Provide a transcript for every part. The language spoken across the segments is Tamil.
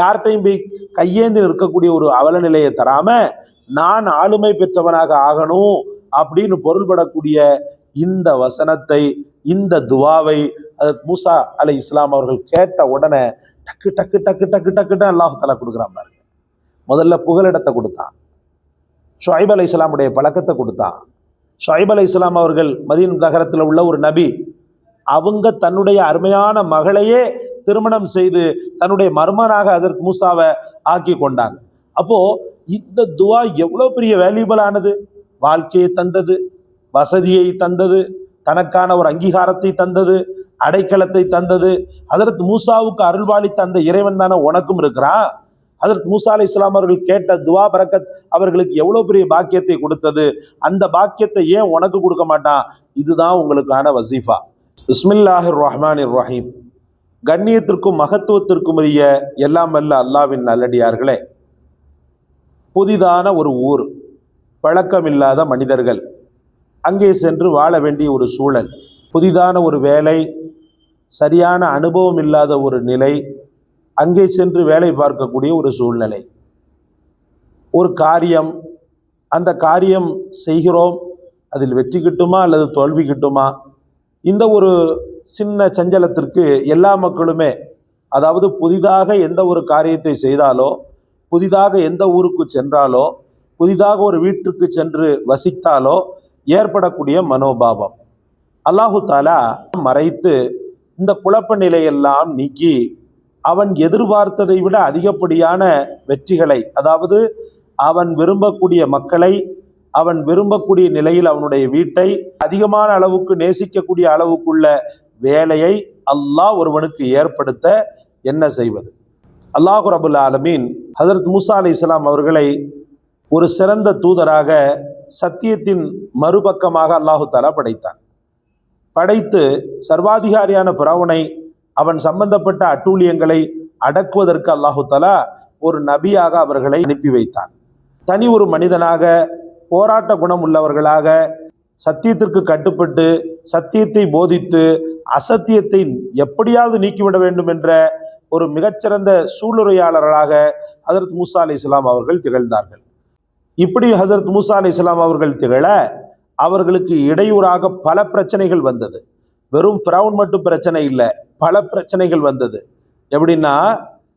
யார்கிட்டையும் போய் கையேந்தி நிற்கக்கூடிய ஒரு அவல நிலையை தராம நான் ஆளுமை பெற்றவனாக ஆகணும் அப்படின்னு பொருள்படக்கூடிய இந்த வசனத்தை, இந்த துவாவை அதற்கு மூசா அலைஹிஸ்ஸலாம் அவர்கள் கேட்ட உடனே டக்கு டக்கு டக்கு டக்கு டக்குன்னு அல்லாஹ் தஆலா கொடுக்குறான் பாருங்க. முதல்ல புகலிடத்தை கொடுத்தான், ஷுஐப் அலைஹிஸ்ஸலாமுடைய பழக்கத்தை கொடுத்தான். ஷுஐப் அலைஹிஸ்ஸலாம் அவர்கள் மதீனா நகரத்தில் உள்ள ஒரு நபி, அவங்க தன்னுடைய அருமையான மகளையே திருமணம் செய்து தன்னுடைய மருமனாக ஹஜ்ரத் மூசாவை ஆக்கி கொண்டாங்க. அப்போ இந்த துவா எவ்வளோ பெரிய வேல்யூபிளானது, வாழ்க்கையை தந்தது, வசதியை தந்தது, தனக்கான ஒரு அங்கீகாரத்தை தந்தது, அடைக்கலத்தை தந்தது. ஹஜ்ரத் மூசாவுக்கு அருள்வாளி தந்த இறைவன் தானே உனக்கும் இருக்கிறான். ஹஜ்ரத் மூசா அலைஹிஸ்ஸலாம் அவர்கள் கேட்ட துவா பரக்கத் அவர்களுக்கு எவ்வளோ பெரிய பாக்கியத்தை கொடுத்தது. அந்த பாக்கியத்தை ஏன் உனக்கு கொடுக்க மாட்டான்? இதுதான் உங்களுக்கான வசீஃபா. பிஸ்மில்லாஹிர் ரஹ்மானிர் ரஹீம். கண்ணியத்திற்கும் மகத்துவத்திற்கும் உரிய எல்லாம் வல்ல அல்லாஹ்வின் நல்லடியார்களே, புதிதான ஒரு ஊர், பழக்கமில்லாத மனிதர்கள், அங்கே சென்று வாழ வேண்டிய ஒரு சூழல், புதிதான ஒரு வேலை, சரியான அனுபவம் இல்லாத ஒரு நிலை, அங்கே சென்று வேலை பார்க்கக்கூடிய ஒரு சூழ்நிலை, ஒரு காரியம், அந்த காரியம் செய்கிறோம், அதில் வெற்றி கிட்டுமா அல்லது தோல்வி கிட்டுமா, இந்த ஒரு சின்ன சஞ்சலத்திற்கு எல்லா மக்களுமே, அதாவது புதிதாக எந்த ஒரு காரியத்தை செய்தாலோ, புதிதாக எந்த ஊருக்கு சென்றாலோ, புதிதாக ஒரு வீட்டுக்கு சென்று வசித்தாலோ ஏற்படக்கூடிய மனோபாவம் அல்லாஹு தஆலா மறைத்து இந்த குழப்ப நிலையெல்லாம் நீக்கி அவன் எதிர்பார்த்ததை விட அதிகப்படியான வெற்றிகளை, அதாவது அவன் விரும்பக்கூடிய மக்களை, அவன் விரும்பக்கூடிய நிலையில் அவனுடைய வீட்டை அதிகமான அளவுக்கு நேசிக்கக்கூடிய அளவுக்குள்ள வேலையை அல்லாஹ் ஒருவனுக்கு ஏற்படுத்த என்ன செய்வது? அல்லாஹ் ரபுல் ஆலமீன் ஹஜ்ரத் மூசா அலைஹிஸ்ஸலாம் அவர்களை ஒரு சிறந்த தூதராக சத்தியத்தின் மறுபக்கமாக அல்லாஹு தஆலா படைத்தான். படைத்து சர்வாதிகாரியான பிறவுனை, அவன் சம்பந்தப்பட்ட அட்டூழியங்களை அடக்குவதற்கு அல்லாஹு தஆலா ஒரு நபியாக அவர்களை அனுப்பி வைத்தான். தனி ஒரு மனிதனாக, போராட்ட குணம் உள்ளவர்களாக, சத்தியத்திற்கு கட்டுப்பட்டு சத்தியத்தை போதித்து அசத்தியத்தை எப்படியாவது நீக்கிவிட வேண்டும் என்ற ஒரு மிகச்சிறந்த சூளுரையாளர்களாக ஹஜ்ரத் மூசா அலைஹிஸ்ஸலாம் அவர்கள் திகழ்ந்தார்கள். இப்படி ஹஜ்ரத் மூசா அலைஹிஸ்ஸலாம் அவர்கள் திகழ அவர்களுக்கு இடையூறாக பல பிரச்சனைகள் வந்தது. வெறும் ஃபிரௌன் மட்டும் பிரச்சனை இல்லை, பல பிரச்சனைகள் வந்தது. எப்படின்னா,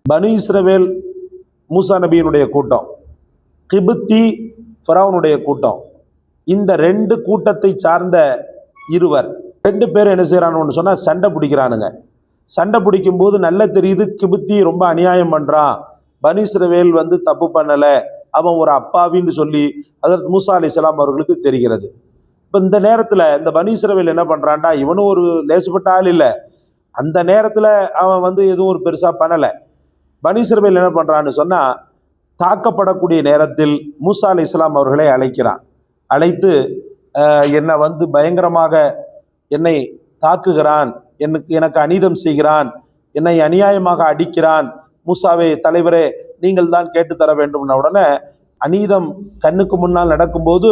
பனு இஸ்ரவேல் மூசா நபியினுடைய கூட்டம், கிபித்தி ஃபிரௌனுடைய கூட்டம், இந்த ரெண்டு கூட்டத்தை சார்ந்த இருவர், ரெண்டு பேர் என்ன செய்யறான்னு சொன்னால் சண்டை பிடிக்கிறானுங்க. சண்டை பிடிக்கும்போது நல்ல தெரியுது கிபித்தி ரொம்ப அநியாயம் பண்ணுறான், பனு இஸ்ரவேல் தப்பு பண்ணலை, அவன் ஒரு அப்பாவின்னு சொல்லி ஹஜ்ரத் மூசா அலைஹிஸ்ஸலாம் அவர்களுக்கு தெரிகிறது. இப்போ இந்த நேரத்தில் இந்த பனு இஸ்ரவேல் என்ன பண்ணுறான்டா, இவனும் ஒரு லேசுப்பட்ட ஆள் இல்லை, அந்த நேரத்தில் அவன் எதுவும் ஒரு பெருசாக பண்ணலை. பனு இஸ்ரவேல் என்ன பண்ணுறான்னு சொன்னால், தாக்கப்படக்கூடிய நேரத்தில் மூசா அலைஹிஸ்ஸலாம் அவர்களை அழைக்கிறான். அழைத்து என்னை பயங்கரமாக என்னை தாக்குகிறான், எனக்கு அநீதம் செய்கிறான், என்னை அநியாயமாக அடிக்கிறான், மூசாவே தலைவரே நீங்கள் தான் கேட்டு தர வேண்டும்ன உடனே அநீதம் கண்ணுக்கு முன்னால் நடக்கும்போது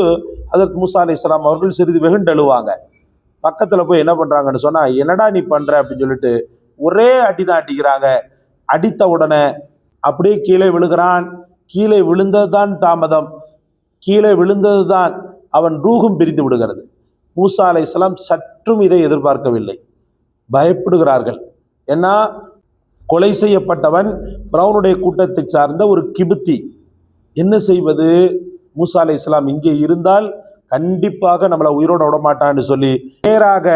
ஹஜ்ரத் மூசா அலைஹிஸ்ஸலாம் அவர்கள் சிறிது வெகுண்டெழுவாங்க. பக்கத்தில் போய் என்ன பண்ணுறாங்கன்னு சொன்னால், என்னடா நீ பண்ணுற அப்படின்னு சொல்லிட்டு ஒரே அடி தான் அடிக்கிறாங்க. அடித்த உடனே அப்படியே கீழே விழுகிறான். கீழே விழுந்தது தான் தாமதம், கீழே விழுந்தது தான் அவன் ரூஹும் பிரிந்து விடுகிறது. மூசா அலைஹிஸ்ஸலாம் சற்றும் இதை எதிர்பார்க்கவில்லை, பயப்படுகிறார்கள். ஏன்னா கொலை செய்யப்பட்டவன் ஃபிரௌனுடைய கூட்டத்தை சார்ந்த ஒரு கிபித்தி. என்ன செய்வது? மூசா அலைஹிஸ்ஸலாம் இங்கே இருந்தால் கண்டிப்பாக நம்மளை உயிரோட விடமாட்டான்னு சொல்லி நேராக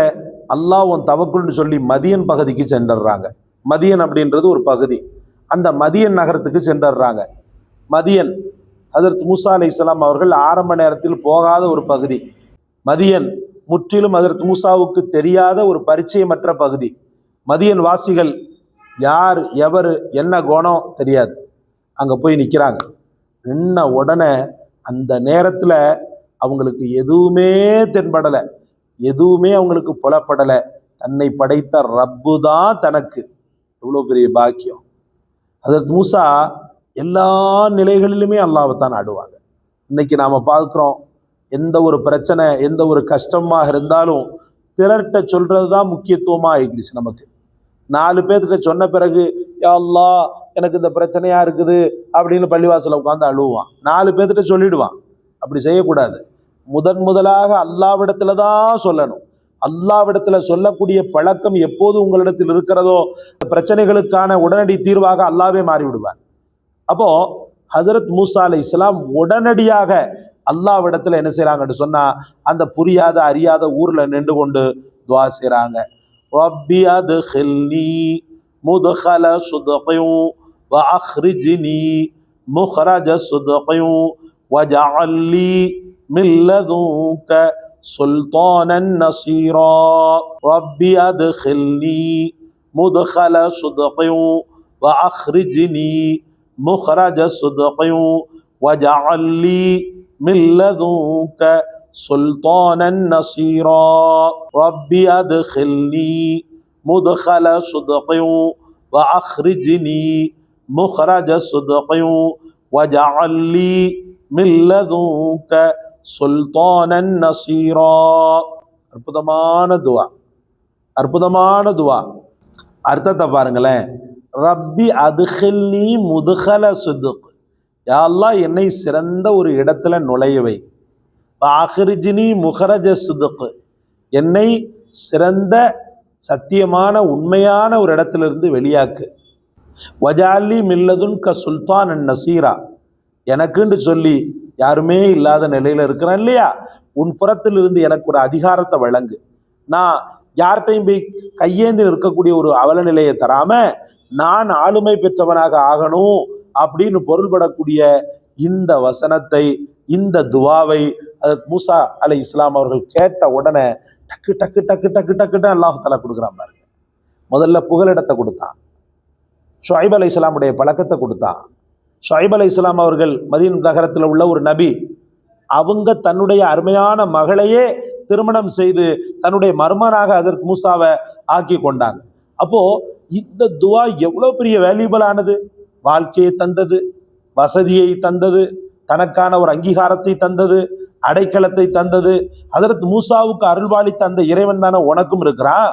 அல்லாஹ் உன் தவக்குல்னு சொல்லி மதியன் பகுதிக்கு சென்றுடுறாங்க. மதியன் அப்படின்றது ஒரு பகுதி, அந்த மதியன் நகரத்துக்கு சென்றுடுறாங்க. மதியன் ஹஜ்ரத் மூசா அலைஹிஸ்ஸலாம் அவர்கள் ஆரம்ப நேரத்தில் போகாத ஒரு பகுதி. மதியன் முற்றிலும் ஹஜ்ரத் மூசாவுக்கு தெரியாத ஒரு பரிச்சயமற்ற பகுதி. மதியன் வாசிகள் யார், எவர், என்ன குணம் தெரியாது. அங்கே போய் நிற்கிறாங்க. நின்ன உடனே அந்த நேரத்தில் அவங்களுக்கு எதுவுமே தென்படலை, எதுவுமே அவங்களுக்கு புலப்படலை. தன்னை படைத்த ரப்பு தான் தனக்கு. எவ்வளோ பெரிய பாக்கியம்! ஹஜ்ரத் மூசா எல்லா நிலைகளிலுமே அல்லாஹ்வை தான் ஆடுவாங்க. இன்னைக்கு நாம் பார்க்குறோம், எந்த ஒரு பிரச்சனை, எந்த ஒரு கஷ்டமாக இருந்தாலும் பிறர்கிட்ட சொல்கிறது தான் முக்கியத்துவமாக ஆகிடுச்சு. நமக்கு 4 பேர்கிட்ட சொன்ன பிறகு யா அல்லாஹ் எனக்கு இந்த பிரச்சனையா இருக்குது அப்படின்னு பள்ளிவாசல உட்காந்து அழுவான், 4 பேர்த்திட்ட சொல்லிடுவான். அப்படி செய்யக்கூடாது. முதலாக அல்லாவிடத்துல தான் சொல்லணும். அல்லாவிடத்துல சொல்லக்கூடிய பழக்கம் எப்போது உங்களிடத்தில் இருக்கிறதோ பிரச்சனைகளுக்கான உடனடி தீர்வாக அல்லாவே மாறிவிடுவார். அப்போ ஹசரத் மூசா அலைஹிஸ்ஸலாம் உடனடியாக அல்லாவிடத்துல என்ன செய்யறாங்கன்னு சொன்னா, அந்த புரியாத அறியாத ஊர்ல நின்று கொண்டு துஆ செய்றாங்க. ரப்பி அத்கில்னி முத்கல சுத்கின் வ அக்ரிஜ்னி முக்ரஜ சுத்கின் வஜஅல் லீ மின் லதுன்க சுல்தானன் நஸீரா. ரப்பி அத்கில்னி முத்கல சுத்கின் வ அக்ரிஜ்னி முக்ரஜ சுத்கின் வஜஅல் லீ மின் லதுன்க சுல்தானன் நஸீரா. ரப்பி அத்கில்னி முத்கல சுத்கின் வ அக்ரிஜ்னி முக்ரஜ சுத்கின் வஜஅல் லீ மின் லதுன்க சுல்தானன் நஸீரா. அற்புதமான துவா, அற்புதமான துவா. அர்த்தத்தை பாருங்களேன். ரப்பி அத்கில்னி முத்கல சுத்க், யா அல்லாஹ் என்னை சிறந்த ஒரு இடத்துல நுழைய வை. அக்ரிஜ்னி முக்ரஜ சுத்க், என்னை சிறந்த சத்தியமான உண்மையான ஒரு இடத்திலிருந்து வெளியாக்கு. வஜஅல்லி மின் லதுன்க சுல்தானன் நஸீரா, எனக்குன்னு சொல்லி யாருமே இல்லாத நிலையில இருக்கிறேன் இல்லையா, உன் புறத்திலிருந்து எனக்கு ஒரு அதிகாரத்தை வழங்கு. நான் யார்கிட்டையும் போய் கையேந்தி இருக்கக்கூடிய ஒரு அவல நிலையை தராம நான் ஆளுமை பெற்றவனாக ஆகணும் அப்படின்னு பொருள்படக்கூடிய இந்த வசனத்தை, இந்த துவாவை ஹஜ்ரத் மூசா அலைஹிஸ்ஸலாம் அவர்கள் கேட்ட உடனே டக்கு டக்கு டக்கு டக்கு டக்குன்னு அல்லாஹ் தஆலா கொடுக்குறான் பாருங்க. முதல்ல புகலிடத்தை கொடுத்தான், ஷுஐப் அலைஹிஸ்ஸலாமுடைய பழக்கத்தை கொடுத்தான். ஷுஐப் அலைஹிஸ்ஸலாம் அவர்கள் மதீனா நகரத்தில் உள்ள ஒரு நபி, அவங்க தன்னுடைய அருமையான மகளையே திருமணம் செய்து தன்னுடைய மருமனாக ஹஜ்ரத் மூசாவை ஆக்கி கொண்டாங்க. அப்போ இந்த துவா எவ்வளோ பெரிய வேல்யூபிளானது. வாழ்க்கையை தந்தது, வசதியை தந்தது, தனக்கான ஒரு அங்கீகாரத்தை தந்தது, அடைக்கலத்தை தந்தது. ஹஜ்ரத் மூசாவுக்கு அருள்வாளித்த அந்த இறைவன் தானே உனக்கும் இருக்கிறான்.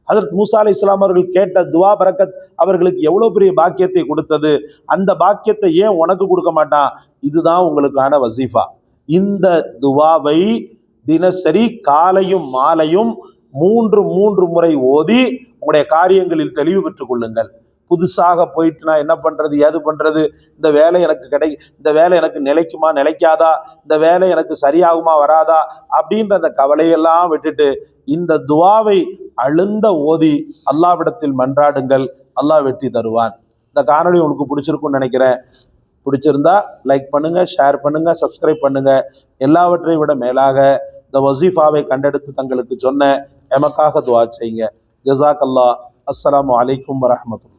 ஹஜ்ரத் மூசா அலைஹிஸ்ஸலாம் அவர்கள் கேட்ட துவா பரக்கத் அவர்களுக்கு எவ்வளோ பெரிய பாக்கியத்தை கொடுத்தது. அந்த பாக்கியத்தை ஏன் உனக்கு கொடுக்க மாட்டான்? இதுதான் உங்களுக்கான வசீஃபா. இந்த துவாவை தினசரி காலையும் மாலையும் 3 முறை ஓதி உங்களுடைய காரியங்களில் தெளிவு பெற்றுக் கொள்ளுங்கள். புதுசாக போயிட்டு நான் என்ன பண்றது, ஏது பண்றது, இந்த வேலை எனக்கு இந்த வேலை எனக்கு நிலைக்குமா நிலைக்காதா, இந்த வேலை எனக்கு சரியாகுமா வராதா அப்படின்ற அந்த கவலையெல்லாம் விட்டுட்டு இந்த துவாவை அழுந்த ஓதி அல்லாஹ்விடத்தில் மன்றாடுங்கள். அல்லாஹ் வெற்றி தருவான். இந்த காணொளி உங்களுக்கு பிடிச்சிருக்கும்னு நினைக்கிறேன். பிடிச்சிருந்தா லைக் பண்ணுங்க, ஷேர் பண்ணுங்க, சப்ஸ்கிரைப் பண்ணுங்க. எல்லாவற்றையும் விட மேலாக இந்த வசீஃபாவை கண்டெடுத்து தங்களுக்கு சொன்ன எமக்காக துவா செய்யுங்க. ஜஸாக் அல்லாஹ். அஸ்ஸலாமு அலைக்கும் வரஹ்மத்துல்லாஹ்.